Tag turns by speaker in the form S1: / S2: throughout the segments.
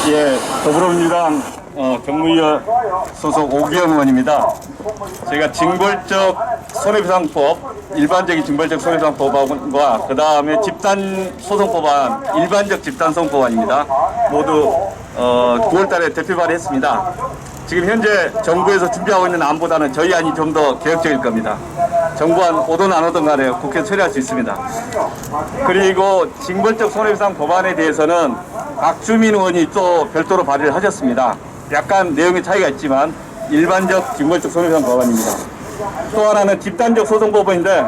S1: 예, 더불어민주당 정무위원 소속 오기영 의원입니다. 저희가 징벌적 손해배상법, 일반적인 징벌적 손해배상법안과 그 다음에 집단소송법안, 일반적 집단소송법안입니다. 모두 9월달에 대표 발의했습니다. 지금 현재 정부에서 준비하고 있는 안보다는 저희 안이 좀 더 개혁적일 겁니다. 정부안 오든 안 오든 간에 국회에 처리할 수 있습니다. 그리고 징벌적 손해배상 법안에 대해서는 박주민 의원이 또 별도로 발의를 하셨습니다. 약간 내용의 차이가 있지만 일반적 징벌적 손해배상 법안입니다. 또 하나는 집단적 소송법원인데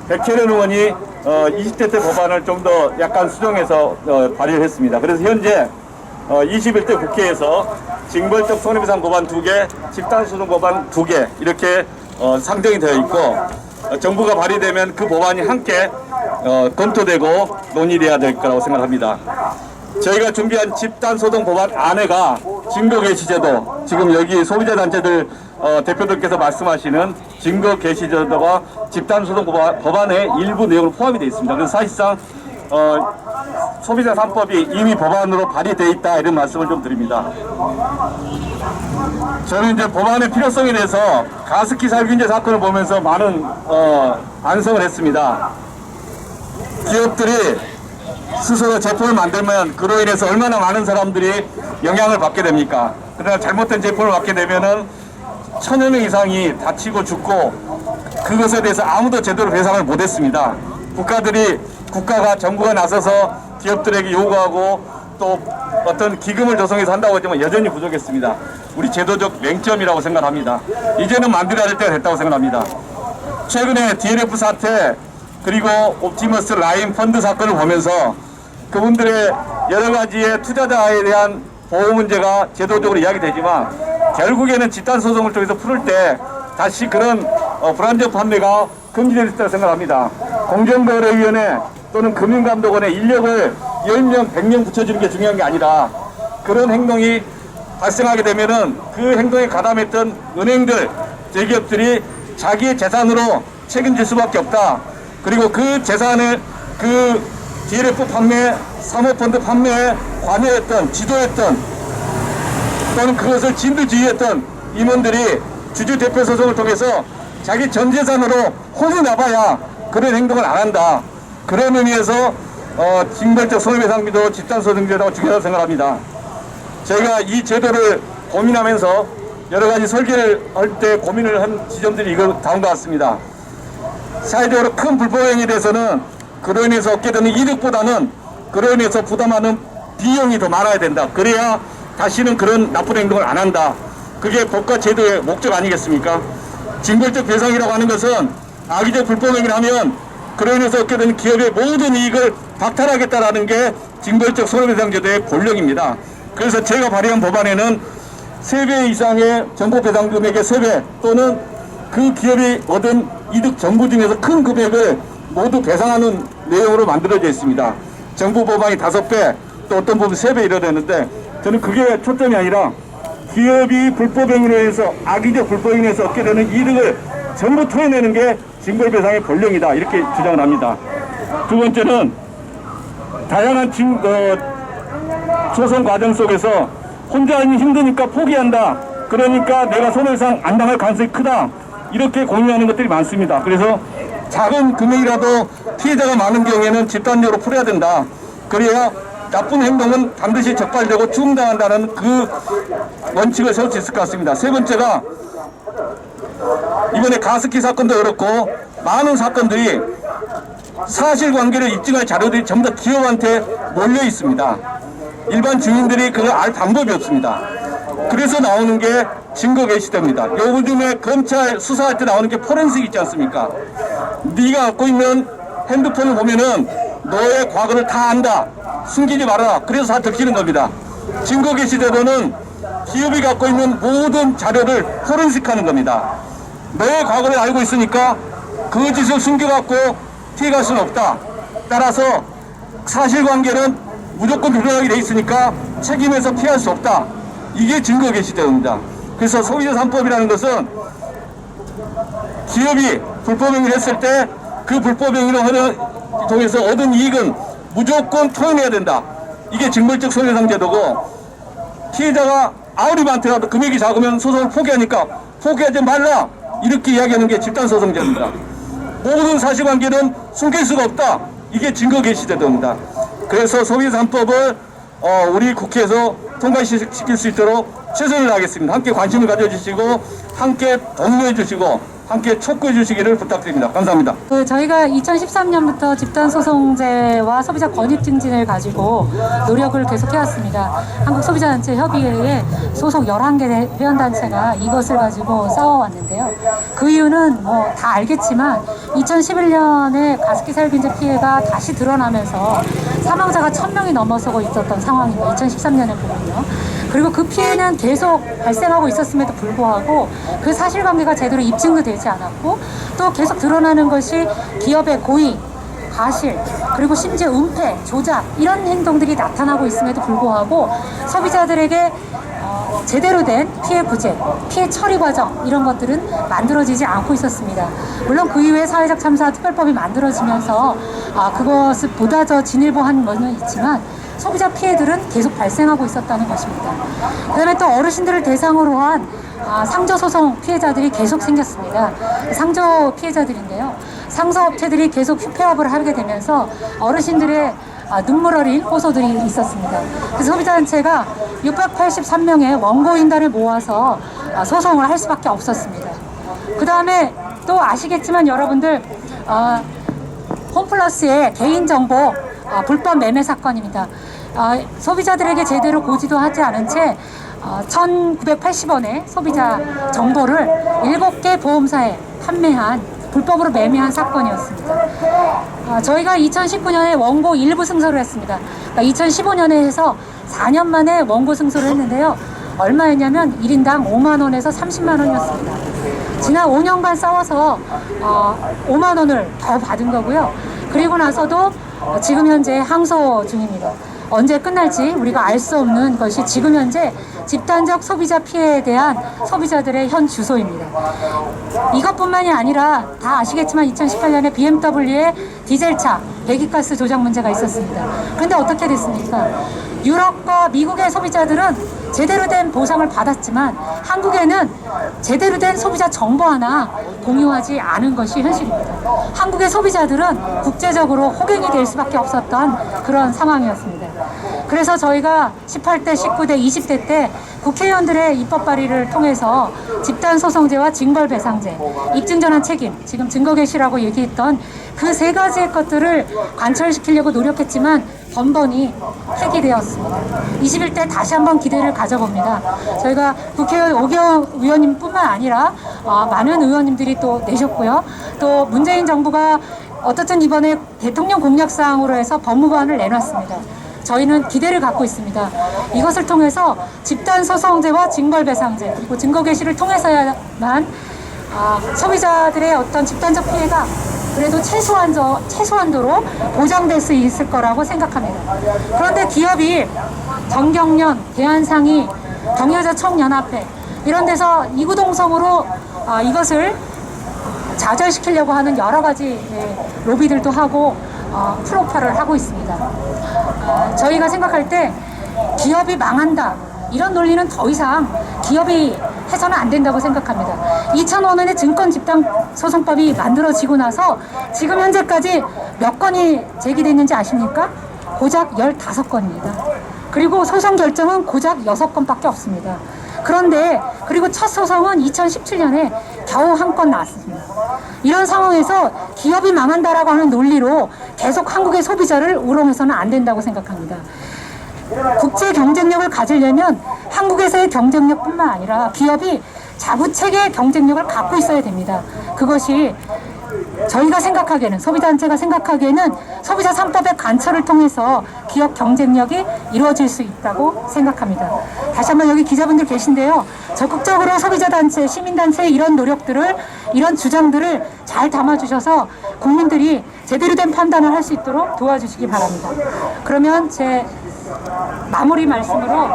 S1: 백혜련 의원이 20대 때 법안을 좀 더 약간 수정해서 발의를 했습니다. 그래서 현재 21대 국회에서 징벌적 손해배상 법안 2개, 집단소송 법안 2개 이렇게 상정이 되어 있고 정부가 발의되면 그 법안이 함께 검토되고 논의돼야 될 거라고 생각합니다. 저희가 준비한 집단소송 법안 안에가 증거개시제도, 지금 여기 소비자단체들 대표들께서 말씀하시는 증거개시제도가 집단소송 법안의 일부 내용으로 포함이 되어 있습니다. 그래서 사실상 소비자 3법이 이미 법안으로 발의되어 있다 이런 말씀을 좀 드립니다. 저는 이제 법안의 필요성에 대해서 가습기 살균제 사건을 보면서 많은 반성을 했습니다. 기업들이 스스로 제품을 만들면 그로 인해서 얼마나 많은 사람들이 영향을 받게 됩니까? 그러나 잘못된 제품을 받게 되면은 1000여 명 이상이 다치고 죽고 그것에 대해서 아무도 제대로 배상을 못했습니다. 국가가 정부가 나서서 기업들에게 요구하고 또 어떤 기금을 조성해서 한다고 했지만 여전히 부족했습니다. 우리 제도적 맹점이라고 생각합니다. 이제는 만들어야 될 때가 됐다고 생각합니다. 최근에 DLF 사태 그리고 옵티머스 라인 펀드 사건을 보면서 그분들의 여러 가지의 투자자에 대한 보호 문제가 제도적으로 이야기되지만 결국에는 집단소송을 통해서 풀을 때 다시 그런 불안정 판매가 금지될 수 있다고 생각합니다. 공정거래위원회 또는 금융감독원의 인력을 10명, 100명 붙여주는 게 중요한 게 아니라 그런 행동이 발생하게 되면은 그 행동에 가담했던 은행들, 대기업들이 자기의 재산으로 책임질 수밖에 없다. 그리고 그 재산을 그 DLF 판매, 사모펀드 판매에 관여했던, 지도했던 또는 그것을 진두지휘했던 임원들이 주주대표 소송을 통해서 자기 전 재산으로 혼이 나봐야 그런 행동을 안 한다. 그런 의미에서 징벌적 손해배상비도 집단소송제도가 중요하다고 생각합니다. 저희가 이 제도를 고민하면서 여러 가지 설계를 할 때 고민을 한 지점들이 이거 다음과 같습니다. 사회적으로 큰 불법행위에 대해서는 그로 인해서 얻게 되는 이득보다는 그로 인해서 부담하는 비용이 더 많아야 된다. 그래야 다시는 그런 나쁜 행동을 안 한다. 그게 법과 제도의 목적 아니겠습니까? 징벌적 배상이라고 하는 것은 악의적 불법행위를 하면 그로 인해서 얻게 되는 기업의 모든 이익을 박탈하겠다라는 게 징벌적 손해배상제도의 본령입니다. 그래서 제가 발의한 법안에는 3배 이상의 정보배상 금액의 3배 또는 그 기업이 얻은 이득 전부 중에서 큰 금액을 모두 배상하는 내용으로 만들어져 있습니다. 정부 법안이 5배, 또 어떤 부분 3배 이러되는데 저는 그게 초점이 아니라 기업이 불법행위로 해서 악의적 불법행위로 해서 얻게 되는 이득을 전부 토해내는 게 징벌배상의 본령이다 이렇게 주장을 합니다. 두 번째는 다양한 소송 과정 속에서 혼자 하기 힘드니까 포기한다. 그러니까 내가 손해배상 안 당할 가능성이 크다. 이렇게 공유하는 것들이 많습니다. 그래서 작은 금액이라도 피해자가 많은 경우에는 집단적으로 풀어야 된다. 그래야 나쁜 행동은 반드시 적발되고 중단한다는 그 원칙을 세울 수 있을 것 같습니다. 세 번째가 이번에 가습기 사건도 그렇고 많은 사건들이 사실관계를 입증할 자료들이 전부 다 기업한테 몰려 있습니다. 일반 주민들이 그걸 알 방법이 없습니다. 그래서 나오는 게 증거개시됩니다. 요즘에 검찰 수사할 때 나오는 게 포렌식 있지 않습니까? 네가 갖고 있는 핸드폰을 보면은 너의 과거를 다 안다. 숨기지 말아라. 그래서 다 들키는 겁니다. 증거개시제도는 기업이 갖고 있는 모든 자료를 포렌식하는 겁니다. 너의 과거를 알고 있으니까 그 짓을 숨겨갖고 피해갈 수는 없다. 따라서 사실관계는 무조건 드러나게 돼 있으니까 책임에서 피할 수 없다. 이게 증거개시제도입니다. 그래서 소비자 3법이라는 것은 기업이 불법행위를 했을 때 그 불법행위를 통해서 얻은 이익은 무조건 토해내야 된다. 이게 징벌적 손해배상 제도고 피해자가 아무리 많더라도 금액이 작으면 소송을 포기하니까 포기하지 말라 이렇게 이야기하는 게 집단소송제입니다. 모든 사실관계는 숨길 수가 없다. 이게 증거 게시제도입니다. 그래서 소비자 3법을 우리 국회에서 통과시킬 수 있도록 최선을 다하겠습니다. 함께 관심을 가져주시고 함께 독려해 주시고 함께 촉구해 주시기를 부탁드립니다. 감사합니다.
S2: 저희가 2013년부터 집단소송제와 소비자 권익 증진을 가지고 노력을 계속해왔습니다. 한국소비자단체협의회에 소속 11개 회원단체가 이것을 가지고 싸워왔는데요. 그 이유는 뭐 다 알겠지만 2011년에 가습기 살균제 피해가 다시 드러나면서 사망자가 1000명이 넘어서고 있었던 상황입니다. 2013년에 보면요. 그리고 그 피해는 계속 발생하고 있었음에도 불구하고 그 사실관계가 제대로 입증도 되지 않았고 또 계속 드러나는 것이 기업의 고의, 과실, 그리고 심지어 은폐, 조작 이런 행동들이 나타나고 있음에도 불구하고 소비자들에게 제대로 된 피해 구제, 피해 처리 과정 이런 것들은 만들어지지 않고 있었습니다. 물론 그 이후에 사회적 참사 특별법이 만들어지면서 그것을 보다 더 진일보한 면은 있지만 소비자 피해들은 계속 발생하고 있었다는 것입니다. 그 다음에 또 어르신들을 대상으로 한 상조소송 피해자들이 계속 생겼습니다. 상조 피해자들인데요. 상소업체들이 계속 휴폐업을 하게 되면서 어르신들의 눈물 어린 호소들이 있었습니다. 그래서 소비자단체가 683명의 원고인단을 모아서 소송을 할 수밖에 없었습니다. 그 다음에 또 아시겠지만 여러분들 홈플러스의 개인정보 불법 매매 사건입니다. 소비자들에게 제대로 고지도 하지 않은 채 1980원의 소비자 정보를 7개 보험사에 판매한 불법으로 매매한 사건이었습니다. 저희가 2019년에 원고 일부 승소를 했습니다. 그러니까 2015년에 해서 4년 만에 원고 승소를 했는데요. 얼마였냐면 1인당 5만원에서 30만원이었습니다. 지난 5년간 싸워서 5만원을 더 받은 거고요. 그리고 나서도 지금 현재 항소 중입니다. 언제 끝날지 우리가 알 수 없는 것이 지금 현재 집단적 소비자 피해에 대한 소비자들의 현 주소입니다. 이것뿐만이 아니라 다 아시겠지만 2018년에 BMW의 디젤차 배기가스 조작 문제가 있었습니다. 그런데 어떻게 됐습니까? 유럽과 미국의 소비자들은 제대로 된 보상을 받았지만 한국에는 제대로 된 소비자 정보 하나 공유하지 않은 것이 현실입니다. 한국의 소비자들은 국제적으로 호갱이 될 수밖에 없었던 그런 상황이었습니다. 그래서 저희가 18대, 19대, 20대 때 국회의원들의 입법 발의를 통해서 집단소송제와 징벌배상제, 입증전환 책임, 지금 증거개시라고 얘기했던 그 세 가지의 것들을 관철시키려고 노력했지만 번번이 폐기되었습니다. 21대 다시 한번 기대를 가져봅니다. 저희가 국회의원 오경 의원님뿐만 아니라 많은 의원님들이 또 내셨고요. 또 문재인 정부가 어떻든 이번에 대통령 공약사항으로 해서 법무부안을 내놨습니다. 저희는 기대를 갖고 있습니다. 이것을 통해서 집단소송제와 징벌배상제 그리고 증거개시를 통해서야만 소비자들의 어떤 집단적 피해가 그래도 최소한도로 보장될 수 있을 거라고 생각합니다. 그런데 기업이 정경련, 대한상의, 경여자총연합회 이런 데서 이구동성으로 이것을 좌절시키려고 하는 여러 가지 로비들도 하고 프로파를 하고 있습니다. 저희가 생각할 때 기업이 망한다 이런 논리는 더 이상 기업이 해서는 안 된다고 생각합니다. 2005년에 증권집단소송법이 만들어지고 나서 지금 현재까지 몇 건이 제기됐는지 아십니까? 고작 15건입니다. 그리고 소송 결정은 고작 6건밖에 없습니다. 그런데 그리고 첫 소송은 2017년에 겨우 한 건 나왔습니다. 이런 상황에서 기업이 망한다라고 하는 논리로 계속 한국의 소비자를 우롱해서는 안 된다고 생각합니다. 국제 경쟁력을 가지려면 한국에서의 경쟁력뿐만 아니라 기업이 자부체계의 경쟁력을 갖고 있어야 됩니다. 그것이 저희가 생각하기에는 소비자단체가 생각하기에는 소비자 3법의 관철을 통해서 기업 경쟁력이 이루어질 수 있다고 생각합니다. 다시 한번 여기 기자분들 계신데요. 적극적으로 소비자단체, 시민단체의 이런 노력들을 이런 주장들을 잘 담아주셔서 국민들이 제대로 된 판단을 할 수 있도록 도와주시기 바랍니다. 그러면 제 마무리 말씀으로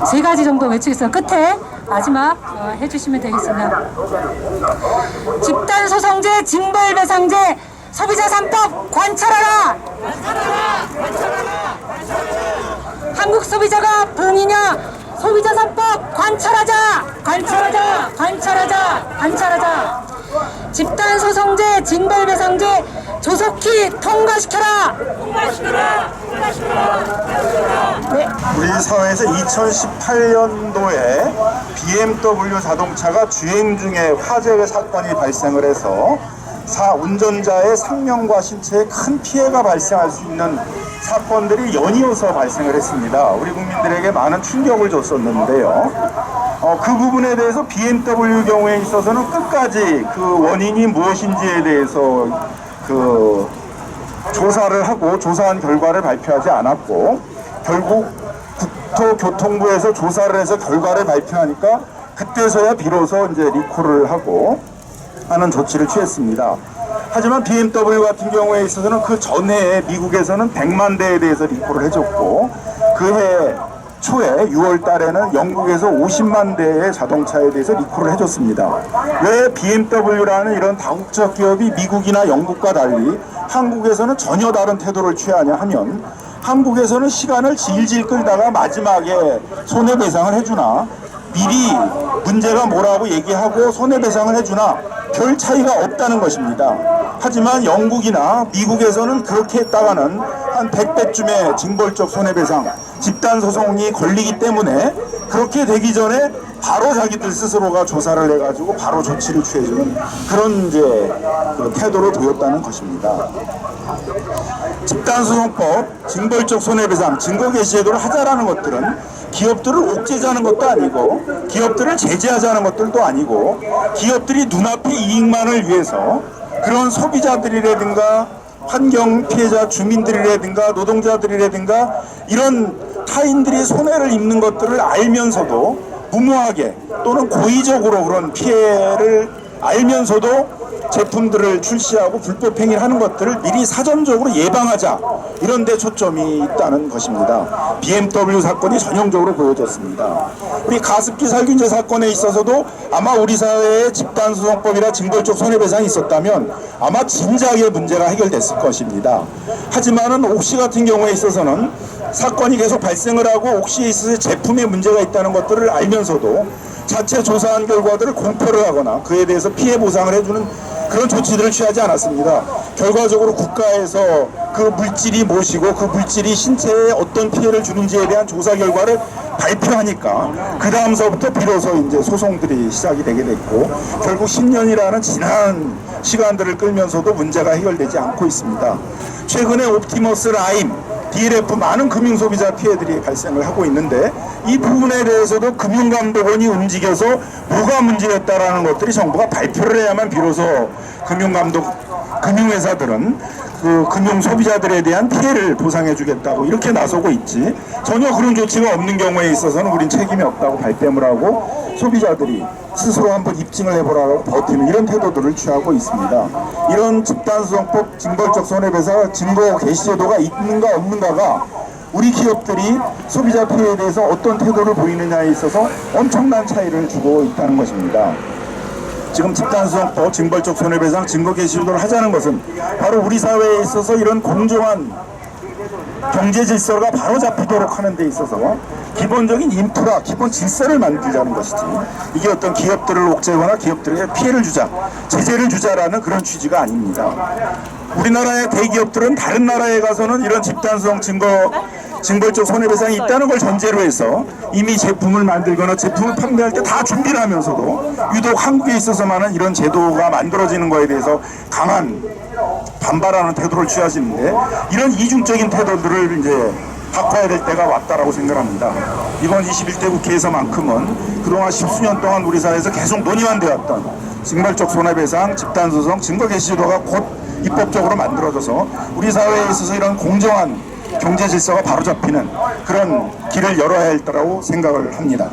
S2: 세 가지 정도 외치겠습니다. 끝에 마지막 해주시면 되겠습니다. 집단소송제, 징벌배상제, 소비자 3법 관철하라! 한국 소비자가 붕이냐? 소비자 3법 관철하자! 관철하자! 관철하자! 관철하자! 집단소송제, 징벌배상제 조속히 통과시켜라! 통과시켜라! 통과시켜라! 네.
S3: 우리 사회에서 2018년도에 BMW 자동차가 주행 중에 화재 사건이 발생을 해서 운전자의 생명과 신체에 큰 피해가 발생할 수 있는 사건들이 연이어서 발생을 했습니다. 우리 국민들에게 많은 충격을 줬었는데요. 그 부분에 대해서 BMW 경우에 있어서는 끝까지 그 원인이 무엇인지에 대해서 조사를 하고 조사한 결과를 발표하지 않았고, 결국 국토교통부에서 조사를 해서 결과를 발표하니까 그때서야 비로소 이제 리콜을 하고 하는 조치를 취했습니다. 하지만 BMW 같은 경우에 있어서는 그 전해에 미국에서는 100만 대에 대해서 리콜을 해줬고, 그해 초에 6월 달에는 영국에서 50만 대의 자동차에 대해서 리콜을 해줬습니다. 왜 BMW라는 이런 다국적 기업이 미국이나 영국과 달리 한국에서는 전혀 다른 태도를 취하냐 하면, 한국에서는 시간을 질질 끌다가 마지막에 손해배상을 해주나, 미리 문제가 뭐라고 얘기하고 손해배상을 해주나 별 차이가 없다는 것입니다. 하지만 영국이나 미국에서는 그렇게 했다가는 한 100배쯤의 징벌적 손해배상, 집단소송이 걸리기 때문에 그렇게 되기 전에 바로 자기들 스스로가 조사를 해가지고 바로 조치를 취해주는 그런 이제 그 태도를 보였다는 것입니다. 집단소송법, 징벌적 손해배상, 증거개시제도를 하자라는 것들은 기업들을 옥죄자는 것도 아니고, 기업들을 제재하자는 것들도 아니고, 기업들이 눈앞의 이익만을 위해서 그런 소비자들이라든가 환경 피해자 주민들이라든가 노동자들이라든가 이런 타인들이 손해를 입는 것들을 알면서도 무모하게 또는 고의적으로 그런 피해를 알면서도 제품들을 출시하고 불법 행위를 하는 것들을 미리 사전적으로 예방하자, 이런 데 초점이 있다는 것입니다. BMW 사건이 전형적으로 보여졌습니다. 우리 가습기 살균제 사건에 있어서도 아마 우리 사회에 집단소송법이나 징벌적 손해배상이 있었다면 아마 진작에 문제가 해결됐을 것입니다. 하지만은 옥시 같은 경우에 있어서는 사건이 계속 발생을 하고 옥시에 있어서 제품에 문제가 있다는 것들을 알면서도 자체 조사한 결과들을 공표를 하거나 그에 대해서 피해 보상을 해주는 그런 조치들을 취하지 않았습니다. 결과적으로 국가에서 그 물질이 무엇이고 그 물질이 신체에 어떤 피해를 주는지에 대한 조사 결과를 발표하니까 그 다음서부터 비로소 이제 소송들이 시작이 되게 됐고, 결국 10년이라는 지난 시간들을 끌면서도 문제가 해결되지 않고 있습니다. 최근에 옵티머스 라임, DLF 많은 금융소비자 피해들이 발생을 하고 있는데, 이 부분에 대해서도 금융감독원이 움직여서 뭐가 문제였다라는 것들이 정부가 발표를 해야만 비로소 금융회사들은 그 금융소비자들에 대한 피해를 보상해주겠다고 이렇게 나서고 있지, 전혀 그런 조치가 없는 경우에 있어서는 우린 책임이 없다고 발뺌을 하고 소비자들이 스스로 한번 입증을 해보라고 버티는 이런 태도들을 취하고 있습니다. 이런 집단소송법, 징벌적 손해배상, 증거 개시제도가 있는가 없는가가 우리 기업들이 소비자 피해에 대해서 어떤 태도를 보이느냐에 있어서 엄청난 차이를 주고 있다는 것입니다. 지금 집단소송법, 징벌적 손해배상, 증거 개시제도를 하자는 것은 바로 우리 사회에 있어서 이런 공정한 경제 질서가 바로 잡히도록 하는 데 있어서 기본적인 인프라, 기본 질서를 만들자는 것이지, 이게 어떤 기업들을 옥죄거나 기업들에게 피해를 주자, 제재를 주자라는 그런 취지가 아닙니다. 우리나라의 대기업들은 다른 나라에 가서는 이런 집단소송 징벌적 손해배상이 있다는 걸 전제로 해서 이미 제품을 만들거나 제품을 판매할 때 다 준비를 하면서도 유독 한국에 있어서만은 이런 제도가 만들어지는 거에 대해서 강한 반발하는 태도를 취하시는데, 이런 이중적인 태도들을 이제 바꿔야 될 때가 왔다라고 생각합니다. 이번 21대 국회에서만큼은 그동안 10수년 동안 우리 사회에서 계속 논의만 되었던 징벌적 손해배상, 집단소송, 증거개시제도가 곧 입법적으로 만들어져서 우리 사회에 있어서 이런 공정한 경제 질서가 바로잡히는 그런 길을 열어야 할 거라고 생각을 합니다.